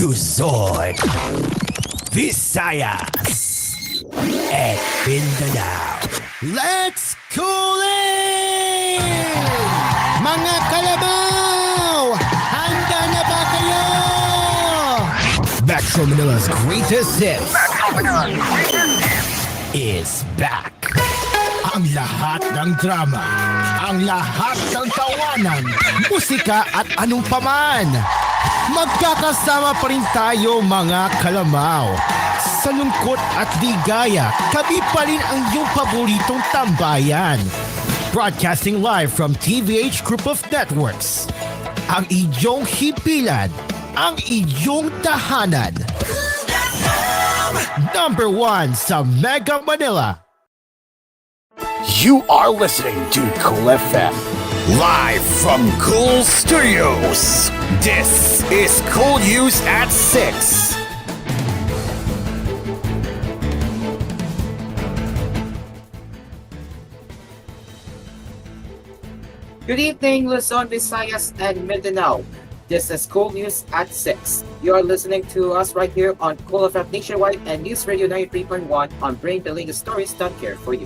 Luzon, Visayas, and Mindanao. Let's cool it! Mga kalabaw! Handa na ba kayo? Metro Manila's greatest hits is back. Ang lahat ng drama, ang lahat ng tawanan, musika at anong paman. Magkakasama pa rin tayo mga kalamaw. Sa lungkot at ligaya, kami pa rin ang iyong paboritong tambayan. Broadcasting live from TVH Group of Networks. Ang iyong himpilan, ang iyong tahanan. Number 1 sa Mega Manila. You are listening to Cool FM, live from Cool Studios. This is koolNews at 6. Good evening, Luzon, Visayas, and Mindanao. This is koolNews at 6. You are listening to us right here on Cool FM Nationwide and News Radio 93.1 on Brain the latest stories done here for you.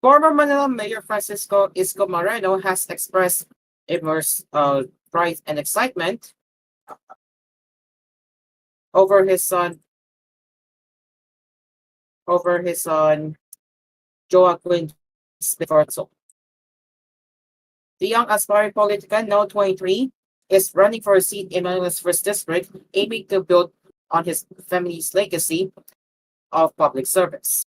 Former Manila Mayor Francisco Isko Moreno has expressed immense pride and excitement over his son Joaquin Sforzo. The young aspiring politician, now 23, is running for a seat in Manila's first district, aiming to build on his family's legacy of public service.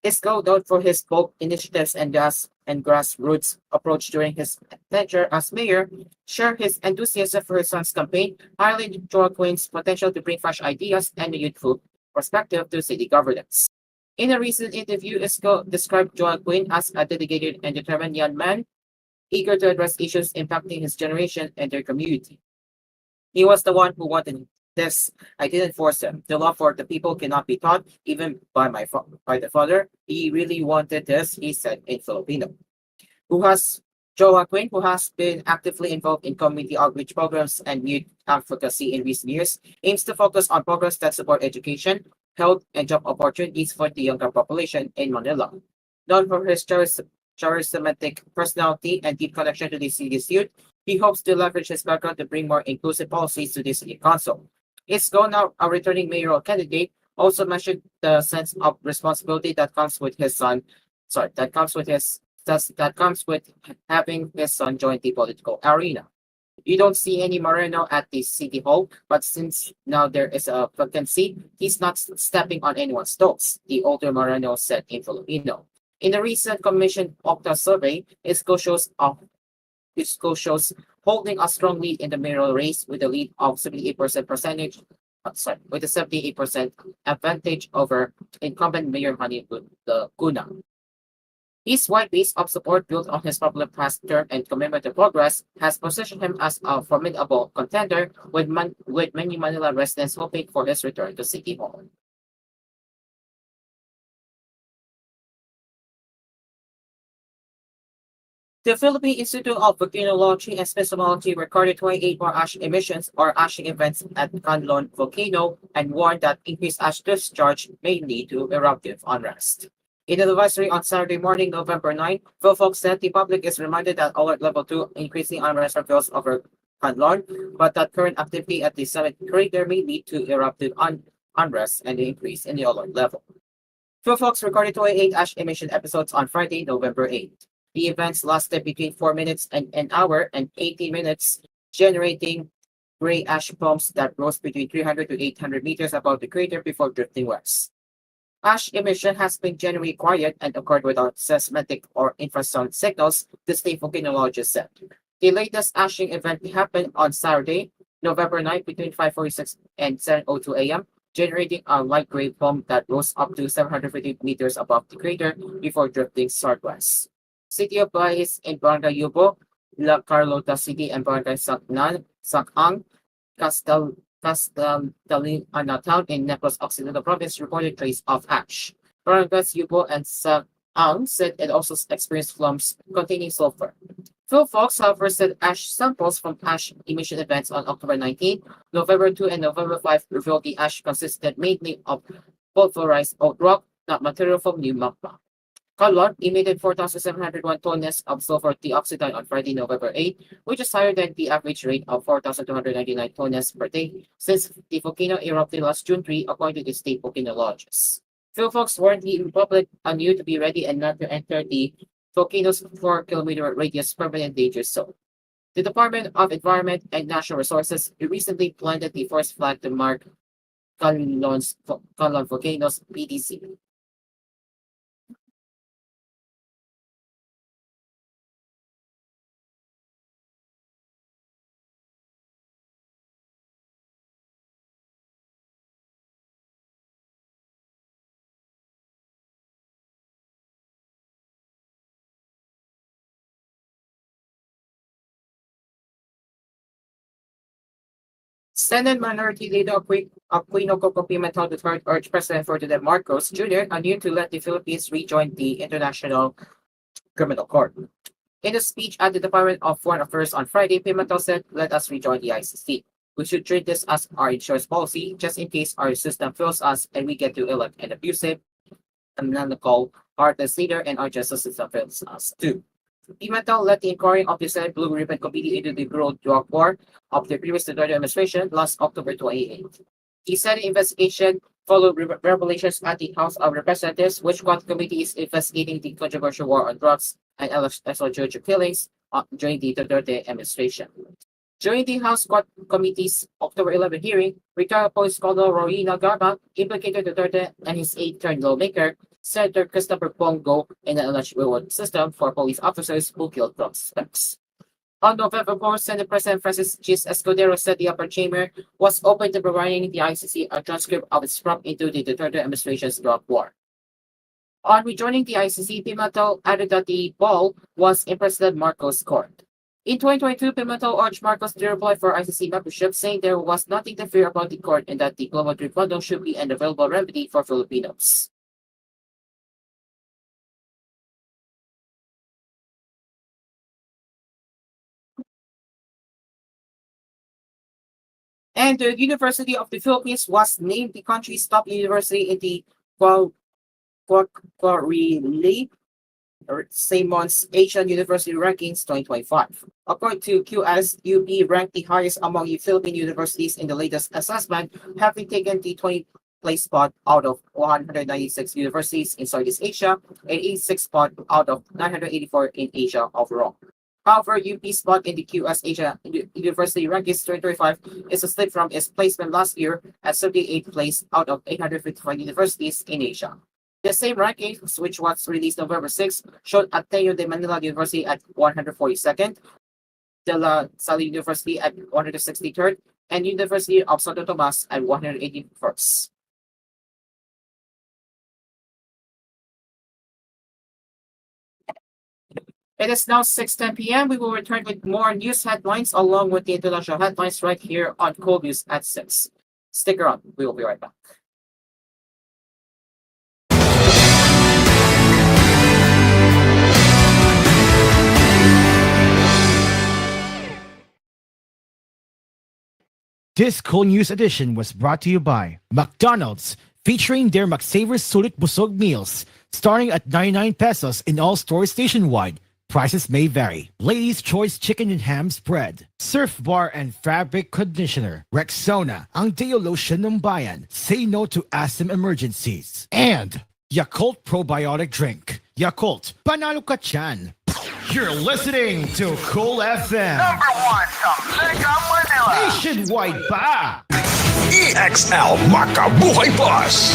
Isco, known for his bold initiatives and grassroots approach during his tenure as mayor, shared his enthusiasm for his son's campaign, highlighting Joaquin's potential to bring fresh ideas and a youthful perspective to city governance. In a recent interview, Isco described Joaquin as a dedicated and determined young man, eager to address issues impacting his generation and their community. He was the one who wanted this. I didn't force him. The law for the people cannot be taught, even by the father. He really wanted this, he said in Filipino. Joaquin, who has been actively involved in community outreach programs and youth advocacy in recent years, aims to focus on programs that support education, health, and job opportunities for the younger population in Manila. Known for his charismatic personality and deep connection to the city's youth, he hopes to leverage his background to bring more inclusive policies to the city council. Isco, now a returning mayoral candidate, also mentioned the sense of responsibility that comes with having his son join the political arena. You don't see any Moreno at the city hall, but since now there is a vacancy, he's not stepping on anyone's toes, the older Moreno said in Filipino. In a recent commissioned Okta survey, Isco shows holding a strong lead in the mayoral race with a lead of 78% advantage over incumbent Mayor Hani Laguna. His wide base of support built on his popular past term and commitment to progress has positioned him as a formidable contender with many Manila residents hoping for his return to City Hall. The Philippine Institute of Volcanology and Seismology recorded 28 more ash emissions or ashing events at Canlon volcano and warned that increased ash discharge may lead to eruptive unrest. In an advisory on Saturday morning, November 9, PhilFox said the public is reminded that alert level 2 increasing unrest reveals over Canlon, but that current activity at the summit crater may lead to eruptive unrest and the increase in the alert level. PhilFox recorded 28 ash emission episodes on Friday, November 8. The events lasted between 4 minutes and an hour and 80 minutes, generating gray ash plumes that rose between 300 to 800 meters above the crater before drifting west. Ash emission has been generally quiet and occurred without seismic or infrasound signals, the state volcanologist said. The latest ashing event happened on Saturday, November 9, between 5:46 and 7:02 a.m., generating a light gray plume that rose up to 750 meters above the crater before drifting southwest. City of Baez in Barangay Yubo La Carlota City, and Barangay Sakang, Castellana Town in Negros Occidental Province reported trace of ash. Barangays Yubo and Sakang said it also experienced floods containing sulfur. Philfox, however, said ash samples from ash emission events on October 19, November 2, and November 5 revealed the ash consisted mainly of pulverized oat rock, not material from new magma. Calor emitted 4,701 tonnes of sulfur dioxide on Friday, November 8, which is higher than the average rate of 4,299 tonnes per day since the volcano erupted last June 3, according to the state volcanologists. Philfox warned the Republic anew to be ready and not to enter the volcano's 4-kilometer radius permanent danger zone. The Department of Environment and Natural Resources recently planted the first flag to mark Calon Volcano's PDC. Senate Minority Leader Aquino Coco Pimentel III urged President Ferdinand Marcos Jr. anew to let the Philippines rejoin the International Criminal Court. In a speech at the Department of Foreign Affairs on Friday, Pimentel said, "Let us rejoin the ICC. We should treat this as our insurance policy, just in case our system fails us and we get to elect an abusive, unethical, heartless leader and our justice system fails us too." Pimentel led the inquiry of the Senate Blue Ribbon Committee into the brutal drug war of the previous Duterte administration last October 28. The Senate investigation followed revelations at the House of Representatives, which committee is investigating the controversial war on drugs and extrajudicial killings during the Duterte administration. During the House Committee's October 11 hearing, retired police colonel Rowena Garba implicated Duterte and his aide-turned lawmaker, Senator Christopher Bongo, in an alleged reward system for police officers who killed drug suspects. On November 4, Senate President Francis Gis Escudero said the upper chamber was open to providing the ICC a transcript of its prompt into the Duterte administration's drug war. On rejoining the ICC, Pimentel added that the ball was in President Marcos' court. In 2022, Pimentel urged Marcos to apply for ICC membership, saying there was nothing to fear about the court and that the global tribunal should be an available remedy for Filipinos. And the University of the Philippines was named the country's top university in the Quarterly same month's Asian University Rankings 2025. According to QS, UP ranked the highest among Philippine universities in the latest assessment, having taken the 20th place spot out of 196 universities in Southeast Asia and 86th spot out of 984 in Asia overall. However, UP's spot in the QS Asia University Rankings 2025 is a slip from its placement last year at 78th place out of 855 universities in Asia. The same rankings, which was released November 6, showed Ateneo de Manila University at 142nd, De La Salle University at 163rd, and University of Santo Tomas at 181st. It is now 6:10 p.m. We will return with more news headlines along with the international headlines right here on koolNews at 6. Stick around. We will be right back. This koolNews edition was brought to you by McDonald's, featuring their McSavers Sulit Busog meals, starting at 99 pesos in all stores nationwide. Prices may vary. Ladies' Choice Chicken and Ham Spread. Surf Bar and Fabric Conditioner. Rexona, ang deo lotion ng bayan. Say no to asthma emergencies. And Yakult Probiotic Drink. Yakult, panalo ka tiyan. You're listening to Cool FM. Number one sa Mega Manila. Nationwide pa! EXL Makabuhay Bus!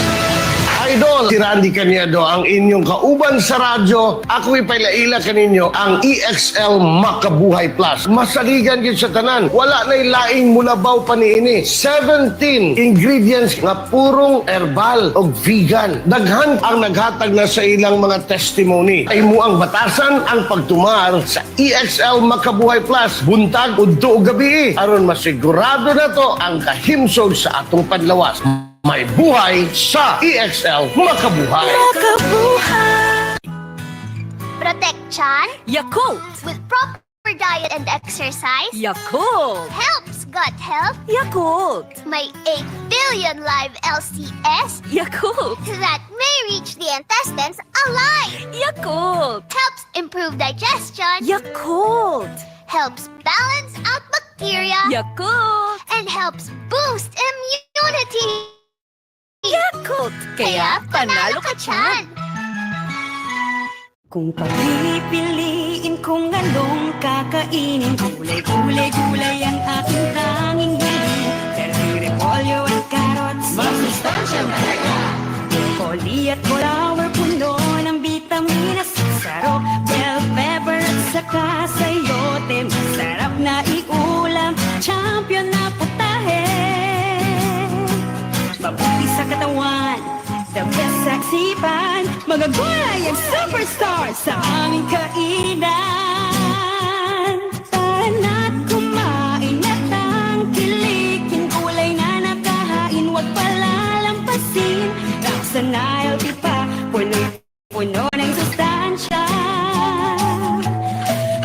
Idol, si Randy Cañedo, ang inyong kauban sa radyo. Ako'y pailaila kaninyo ang EXL Makabuhay Plus. Masaligan yun sa tanan. Wala na'y laing mulabaw pa niini. 17 ingredients nga purong herbal o vegan. Daghan ang naghatag na sa ilang mga testimony. Ay mo ang batasan ang pagtumar sa EXL Makabuhay Plus. Buntag, udto o gabi. Aron masigurado na to ang kahimsog sa atong panlawas. May buhay sa EXL Makabuhay. Protection Yakult! with proper diet and exercise Yakult! helps gut health. Yakult! May 8 billion live LCS Yakult! that may reach the intestines alive. Yakult! Helps improve digestion. Yakult! Helps balance out bacteria. Yakult! And helps boost immunity. Yakult! Kaya panalo ka dyan! Kung pagpipiliin kung anong kakainin, gulay ang aking tanging hiling. Pero repolyo at carrots, masustansyang talaga. Broccoli at cauliflower, puno ng vitaminas. Saro, bell pepper at saka sayote. Masarap na iulam, champion na putahe. Mabuti sa katawan, the best sa isipan. Mga gulay ang superstar sa aming kainan. Tara na't kumain at tangkilikin. Gulay na nakahain, huwag palalampasin. Roxanile, di pa, puno ng sustansya.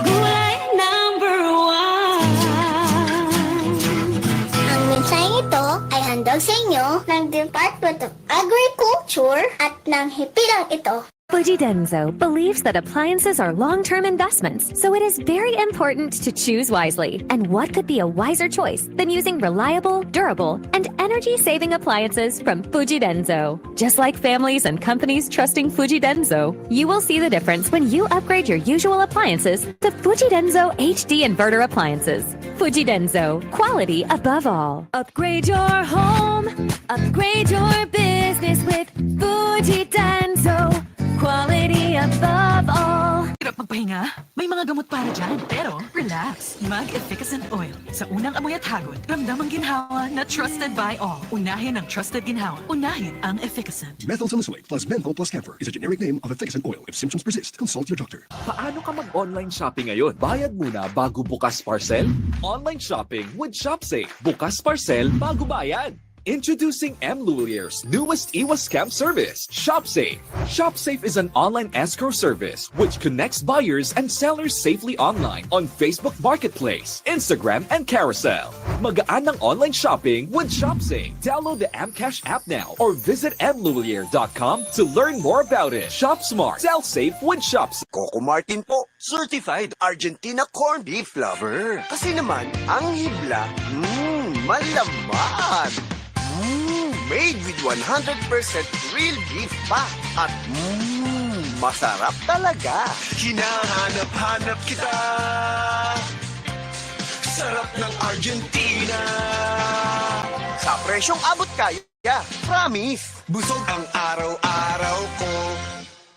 Gulay number 1. Ang mensaheng ito ay handog sa inyo ng Department of Agriculture at ng hipilang ito. Fujidenzo believes that appliances are long-term investments, so it is very important to choose wisely. And what could be a wiser choice than using reliable, durable, and energy-saving appliances from Fujidenzo? Just like families and companies trusting Fujidenzo, you will see the difference when you upgrade your usual appliances to Fujidenzo HD inverter appliances. Fujidenzo, quality above all. Upgrade your home, upgrade your business with Fujidenzo. Quality above all. Hirap magpahinga? May mga gamot para dyan. Pero, relax. Mag-efficacent oil. Sa unang amoy at hagod, ramdam ang ginhawa na trusted by all. Unahin ang trusted ginhawa. Unahin ang efficacent. Methylsalicylate plus menthol plus camphor is a generic name of efficacent oil. If symptoms persist, consult your doctor. Paano ka mag-online shopping ngayon? Bayad muna bago bukas parcel? Online shopping with ShopSafe. Bukas parcel bago bayad. Introducing M. Lulier's newest iwas scam service, ShopSafe. ShopSafe is an online escrow service which connects buyers and sellers safely online on Facebook Marketplace, Instagram, and Carousel. Magaan ng online shopping with ShopSafe. Download the Amcash app now or visit mlulier.com to learn more about it. Shop smart, sell safe with ShopSafe. Coco Martin po, certified Argentina corned beef lover. Kasi naman, ang hibla, malaman. Made with 100% real beef pa. At masarap talaga. Hinahanap-hanap kita. Sarap ng Argentina. Sa presyong abot kaya. Promise. Busog ang araw-araw ko.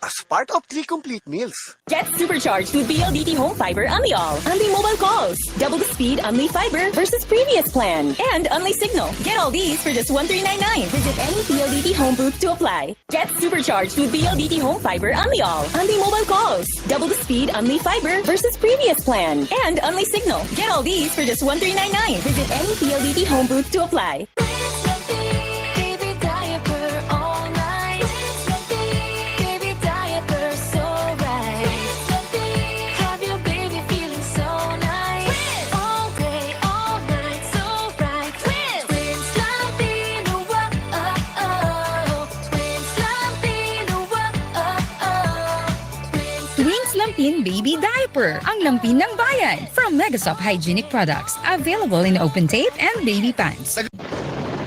As part of 3 complete meals. Get supercharged with BLDT Home Fiber Unli All. Unli mobile calls. Double the speed Unli Fiber versus previous plan. And Unli Signal. Get all these for just $1399. Visit any BLDT Home booth to apply. Get supercharged with BLDT Home Fiber Unli All. Unli mobile calls. Double the speed Unli Fiber versus previous plan. And Unli Signal. Get all these for just $1399. Visit any BLDT Home booth to apply. Lampin Baby Diaper, ang lampin ng bayan from Megasop Hygienic Products. Available in open tape and baby pants.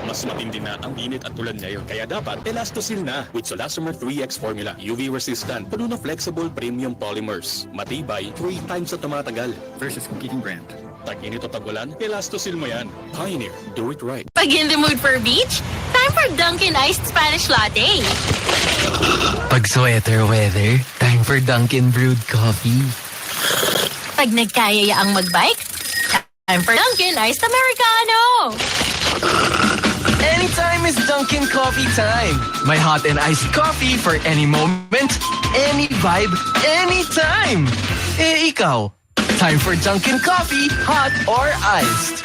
Mas matindi na ang init at ulan ngayon, kaya dapat Elastosil na with Solasomer 3X formula. UV resistant, puno na flexible premium polymers. Matibay, 3 times sa tumatagal. Versus competing brand. Tag-init o tag-ulan, Elastosil mo yan. Pioneer, do it right. Pag in the mood for beach, Time for Dunkin' Iced Spanish Latte. Pag sweater weather, time for Dunkin' Brewed Coffee. Pag nagkayaya ang magbike, time for Dunkin' Iced Americano. Anytime is Dunkin' Coffee time. My hot and iced coffee for any moment, any vibe, anytime. Eh, ikaw? Time for Dunkin' Coffee, hot or iced.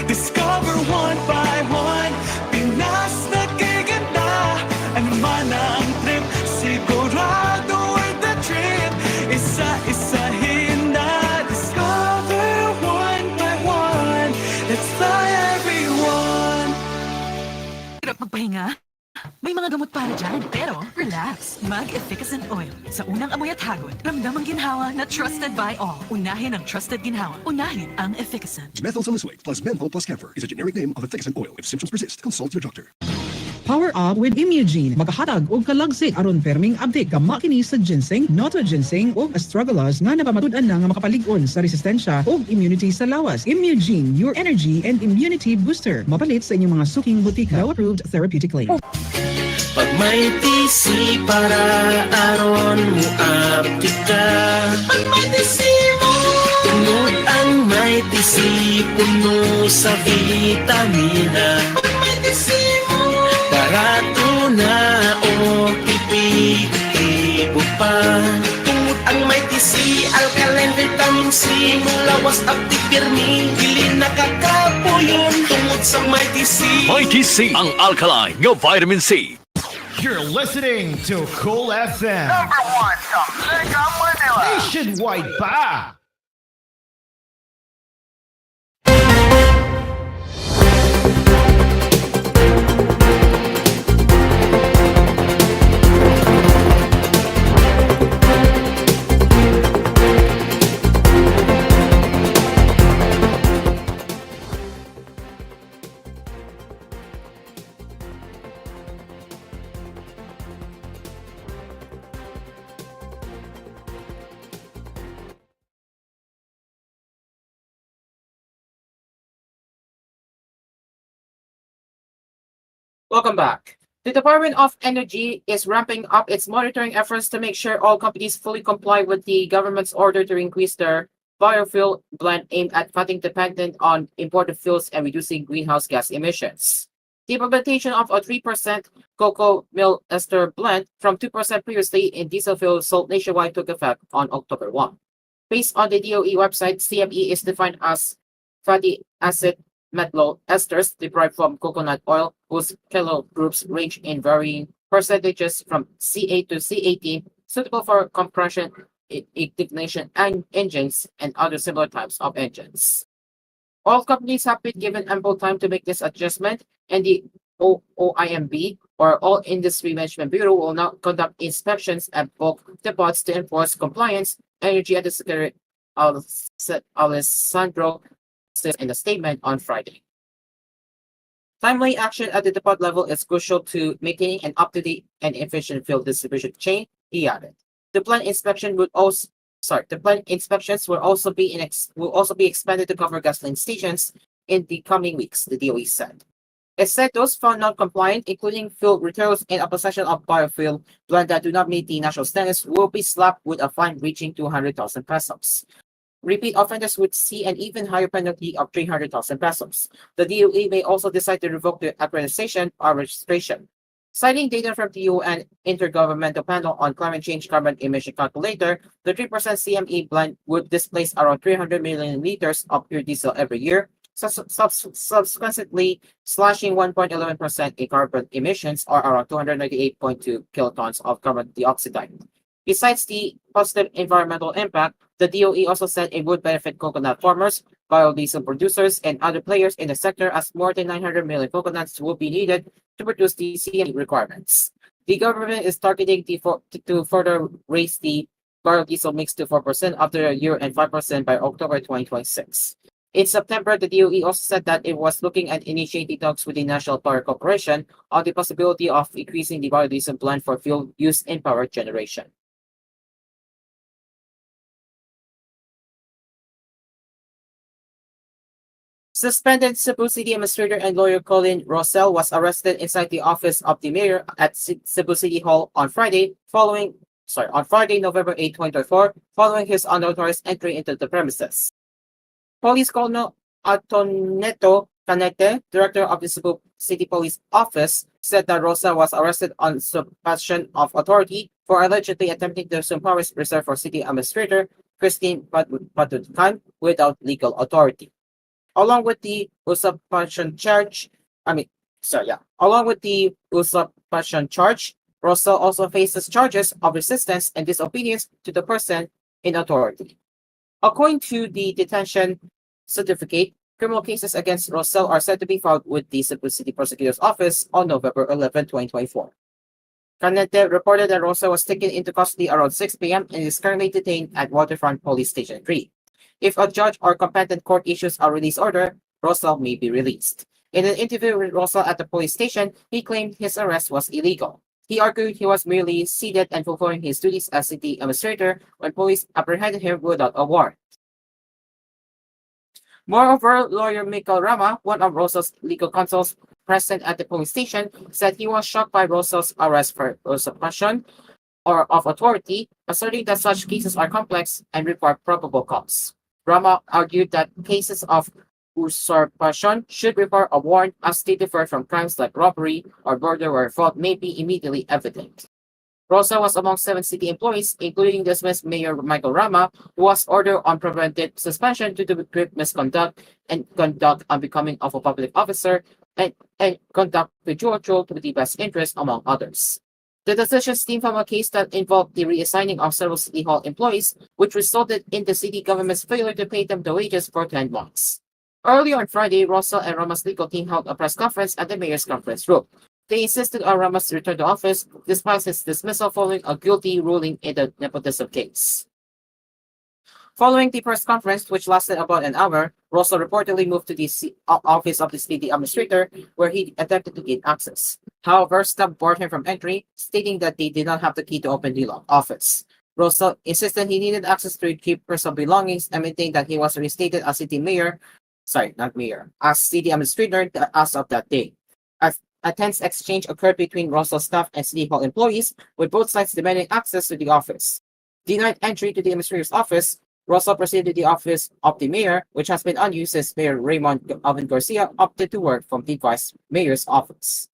Discover one by one, Pinas na giganda. Ano man ang trip, sigurado ay the trip. Isa-isahin na. Discover one by one, let's fly everyone. Hirap magpahinga? May mga gamot para dyan, pero relax. Mag-efficacent oil. Sa unang amoy at hagod, ramdam ang ginhawa na trusted by all. Unahin ang trusted ginhawa. Unahin ang efficacent. Methyl salicylate plus menthol plus camphor is a generic name of efficacent oil. If symptoms persist, consult your doctor. Power up with Imugene. Magahatag og kalagsik aron perming update ka makini sa ginseng, noto ginseng ug astragalus nga napamatud-an na nga makapalig-on sa resistensya ug immunity sa lawas. Imugene, your energy and immunity booster. Mapalit sa inyong mga suking butika. Now approved therapeutically. Pag may tisi para aron mo update ka. Pag may tisi mo, tunod ang may tisi, puno sa vitamina. Pag may tisi mo, barato na o ipiibo pa. Tungod ang may tisi, alkaline vitamin C, mulawas at tipirmi, dili nakakapuyon. Tungod sa may tisi, Mighty C, ang alkaline ng vitamin C. You're listening to Cool FM. Number one sa Mega Manila. Nationwide pa! Welcome back. The Department of Energy is ramping up its monitoring efforts to make sure all companies fully comply with the government's order to increase their biofuel blend aimed at cutting dependence on imported fuels and reducing greenhouse gas emissions. The implementation of a 3% cocoa mill ester blend from 2% previously in diesel fuel sold nationwide took effect on October 1. Based on the DOE website, CME is defined as fatty acid methyl esters derived from coconut oil, whose kilo groups range in varying percentages from C8 to C18, suitable for compression, ignition engines, and other similar types of engines. All companies have been given ample time to make this adjustment, and the OIMB, or All Industry Management Bureau, will now conduct inspections at bulk depots to enforce compliance. Energy Secretary Alessandro said in a statement on Friday. Timely action at the depot level is crucial to maintaining an up-to-date and efficient fuel distribution chain, he added. The plant inspections will also be expanded to cover gasoline stations in the coming weeks, the DOE said. It said those found non-compliant, including fuel retailers in a possession of biofuel blend that do not meet the national standards, will be slapped with a fine reaching 200,000 pesos. Repeat offenders would see an even higher penalty of 300,000 pesos. The DOE may also decide to revoke the accreditation or registration. Citing data from the UN Intergovernmental Panel on Climate Change Carbon Emission Calculator, the 3% CME blend would displace around 300 million liters of pure diesel every year, subsequently slashing 1.11% in carbon emissions, or around 298.2 kilotons of carbon dioxide. Besides the positive environmental impact, the DOE also said it would benefit coconut farmers, biodiesel producers, and other players in the sector, as more than 900 million coconuts will be needed to produce the CME requirements. The government is targeting to further raise the biodiesel mix to 4% after a year and 5% by October 2026. In September, the DOE also said that it was looking at initiating talks with the National Power Corporation on the possibility of increasing the biodiesel blend for fuel use in power generation. Suspended Cebu City Administrator and lawyer Colin Rosell was arrested inside the office of the mayor at Cebu City Hall on Friday, November 8, 2024, following his unauthorized entry into the premises. Police Colonel Antoneto Canete, director of the Cebu City Police Office, said that Rosa was arrested on suspension of authority for allegedly attempting to assume powers reserved for City Administrator Christine Patukan without legal authority. Along with the usurpation charge, Rosa also faces charges of resistance and disobedience to the person in authority. According to the detention certificate, criminal cases against Rosell are said to be filed with the Cebu City Prosecutor's Office on November 11, 2024. Canete reported that Rosell was taken into custody around 6 p.m. and is currently detained at Waterfront Police Station 3. If a judge or competent court issues a release order, Rosell may be released. In an interview with Rosell at the police station, he claimed his arrest was illegal. He argued he was merely seated and fulfilling his duties as city administrator when police apprehended him without a warrant. Moreover, lawyer Michael Rama, one of Rosell's legal counsels present at the police station, said he was shocked by Rosell's arrest for usurpation or of authority, asserting that such cases are complex and require probable cause. Rama argued that cases of usurpation should require a warrant as they differ from crimes like robbery or murder where fault may be immediately evident. Rosa was among 7 city employees, including dismissed Mayor Michael Rama, who was ordered on preventive suspension due to grave misconduct and conduct unbecoming of a public officer and conduct prejudicial to the best interest, among others. The decision stemmed from a case that involved the reassigning of several City Hall employees, which resulted in the city government's failure to pay them the wages for 10 months. Early on Friday, Rosell and Rama's legal team held a press conference at the mayor's conference room. They insisted on Rama's return to office despite his dismissal following a guilty ruling in the nepotism case. Following the press conference, which lasted about an hour, Rosell reportedly moved to the office of the city administrator, where he attempted to gain access. However, staff barred him from entry, stating that they did not have the key to open the office. Rosell insisted he needed access to retrieve personal belongings and maintained that he was reinstated as city as city administrator as of that day. A tense exchange occurred between Rosell's staff and City Hall employees, with both sides demanding access to the office. Denied entry to the administrator's office, Rosell proceeded to the office of the mayor, which has been unused since Mayor Raymond Alvin Garcia opted to work from the vice mayor's office.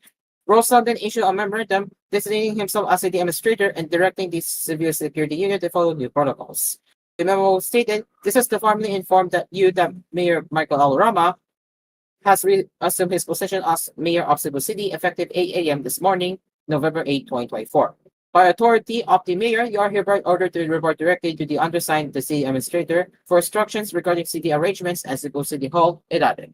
Rosell then issued a memorandum designating himself as the administrator and directing the civil security unit to follow new protocols. The memo stated, "This is to formally inform that Mayor Michael L. Rama has assumed his position as mayor of Cebu City effective 8 a.m. this morning, November 8, 2024. By authority of the mayor, you are hereby ordered to report directly to the undersigned, the city administrator, for instructions regarding city arrangements at Cebu City Hall," it added.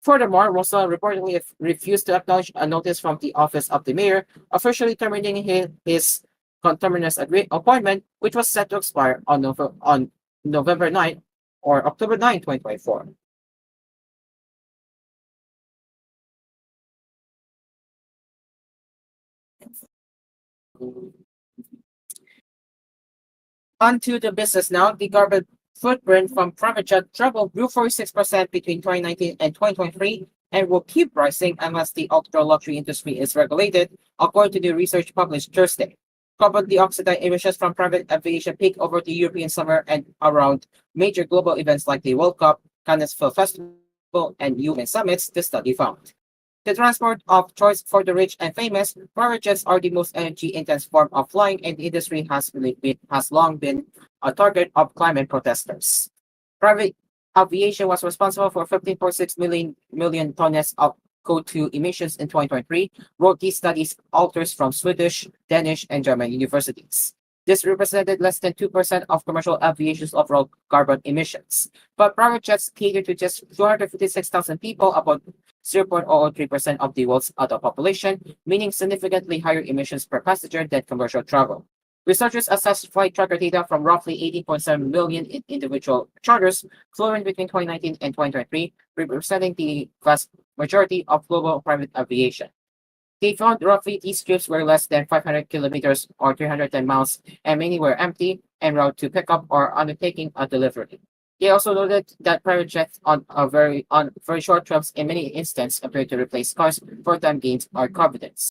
Furthermore, Rosell reportedly refused to acknowledge a notice from the office of the mayor, officially terminating his conterminous appointment, which was set to expire on November 9 or October 9, 2024. On to the business now. The carbon footprint from private jet travel grew 46% between 2019 and 2023 and will keep rising unless the ultra-luxury industry is regulated, according to the research published Thursday. Carbon dioxide emissions from private aviation peak over the European summer and around major global events like the World Cup, Cannes Film Festival, and UN summits, the study found. The transport of choice for the rich and famous, private jets are the most energy-intense form of flying, and the industry has long been a target of climate protesters. Private aviation was responsible for 15.6 million tons of CO2 emissions in 2023, wrote these studies authors from Swedish, Danish, and German universities. This represented less than 2% of commercial aviation's overall carbon emissions. But private jets cater to just 256,000 people, about 0.003% of the world's adult population, meaning significantly higher emissions per passenger than commercial travel. Researchers assessed flight tracker data from roughly 18.7 million individual charters flowing between 2019 and 2023, representing the vast majority of global private aviation. They found roughly these trips were less than 500 kilometers or 310 miles, and many were empty, en route to pick up or undertaking a delivery. They also noted that private jets on very short trips in many instances appear to replace cars for time gains or confidence.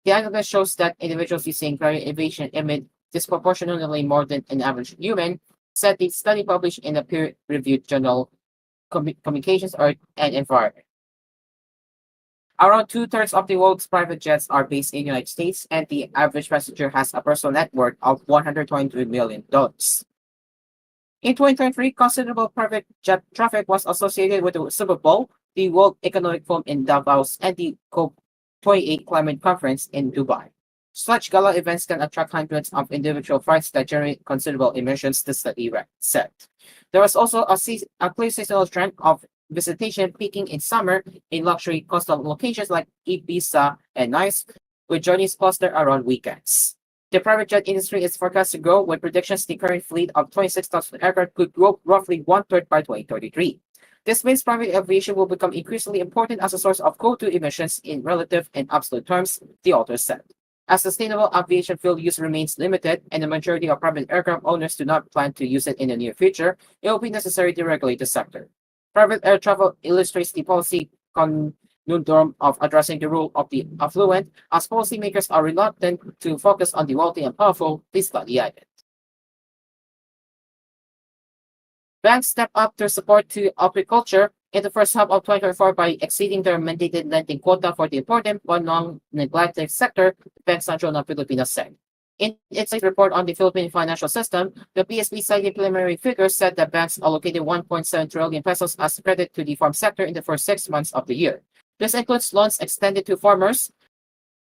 The analysis shows that individuals using private aviation emit disproportionately more than an average human, said the study published in a peer-reviewed journal Communications and Environment. Around two-thirds of the world's private jets are based in the United States, and the average passenger has a personal net worth of $123 million. In 2023, considerable private jet traffic was associated with the Super Bowl, the World Economic Forum in Davos, and the COP28 Climate Conference in Dubai. Such gala events can attract hundreds of individual flights that generate considerable emissions, the study said. There was also a clear seasonal trend of visitation peaking in summer in luxury coastal locations like Ibiza and Nice, with journeys clustered around weekends. The private jet industry is forecast to grow, with predictions the current fleet of 26,000 aircraft could grow roughly one-third by 2033. This means private aviation will become increasingly important as a source of CO2 emissions in relative and absolute terms, the author said. As sustainable aviation fuel use remains limited and the majority of private aircraft owners do not plan to use it in the near future, it will be necessary to regulate the sector. Private air travel illustrates the policy conundrum of addressing the role of the affluent, as policymakers are reluctant to focus on the wealthy and powerful, the study added. Banks step up their support to agriculture in the first half of 2024 by exceeding their mandated lending quota for the important but long-neglected sector, Bank Sentral ng Pilipinas said. In its report on the Philippine financial system, the PSB cited preliminary figures said that banks allocated 1.7 trillion pesos as credit to the farm sector in the first 6 months of the year. This includes loans extended to farmers,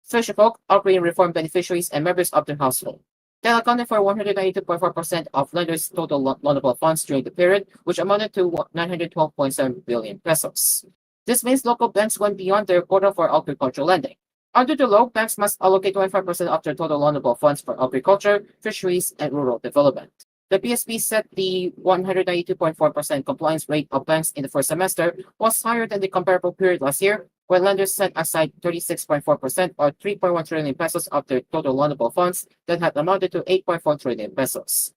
fisherfolk, operating reform beneficiaries, and members of their household. That accounted for 192.4% of lenders' total loanable funds during the period, which amounted to 912.7 billion pesos. This means local banks went beyond their quota for agricultural lending. Under the law, banks must allocate 25% of their total loanable funds for agriculture, fisheries, and rural development. The PSB said the 192.4% compliance rate of banks in the first semester was higher than the comparable period last year, when lenders set aside 36.4% or 3.1 trillion pesos of their total loanable funds that had amounted to 8.4 trillion pesos.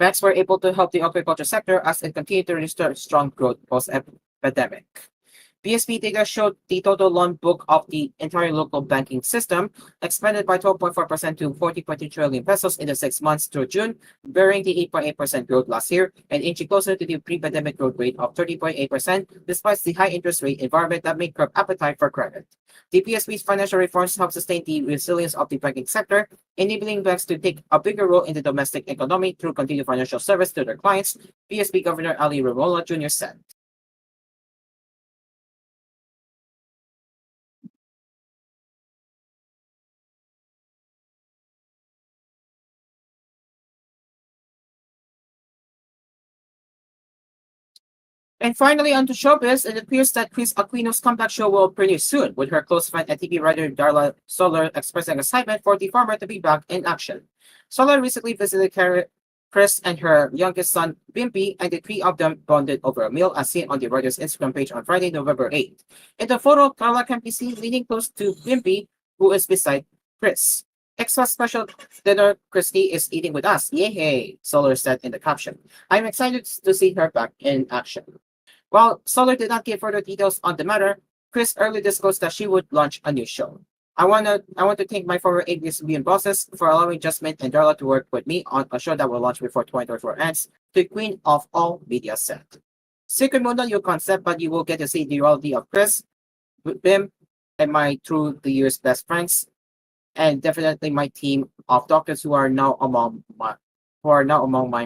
Banks were able to help the agriculture sector as it continued to register strong growth post-pandemic. PSB data showed the total loan book of the entire local banking system expanded by 12.4% to 40.3 trillion pesos in the 6 months through June, bearing the 8.8% growth last year and inching closer to the pre-pandemic growth rate of 30.8% despite the high interest rate environment that may curb appetite for credit. The PSB's financial reforms help sustain the resilience of the banking sector, enabling banks to take a bigger role in the domestic economy through continued financial service to their clients, PSB Governor Ali Remola Jr. said. And finally, on to showbiz, it appears that Chris Aquino's comeback show will premiere soon, with her close friend and TV writer Darla Soler expressing excitement for the former to be back in action. Soler recently visited Chris and her youngest son, Bimpy, and the three of them bonded over a meal as seen on the writer's Instagram page on Friday, November 8th. In the photo, Carla can be seen leaning close to Bimpy, who is beside Chris. Extra special dinner Christy is eating with us. Yay! Soler said in the caption. I'm excited to see her back in action. While Soler did not give further details on the matter, Chris earlier disclosed that she would launch a new show. I want to thank my former ABS-CBN bosses for allowing Jasmine and Darla to work with me on a show that will launch before 2024 ends, the queen of all media said. Secret Mundo, new concept, but you will get to see the reality of Chris, Bim, and my through the years best friends, and definitely my team of doctors who are now among my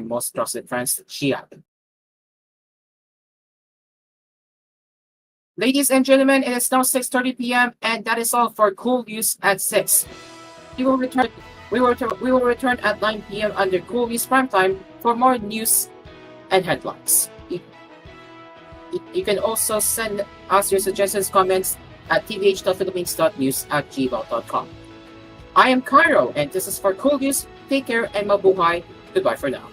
most trusted friends, she added. Ladies and gentlemen, it is now 6:30 p.m. and that is all for koolNews at 6. We will return at 9 p.m. under koolNews Primetime for more news and headlines. You can also send us your suggestions, comments at tvh.philippines.news@gmail.com. I am Cairo and this is for koolNews. Take care and mabuhay. Goodbye for now.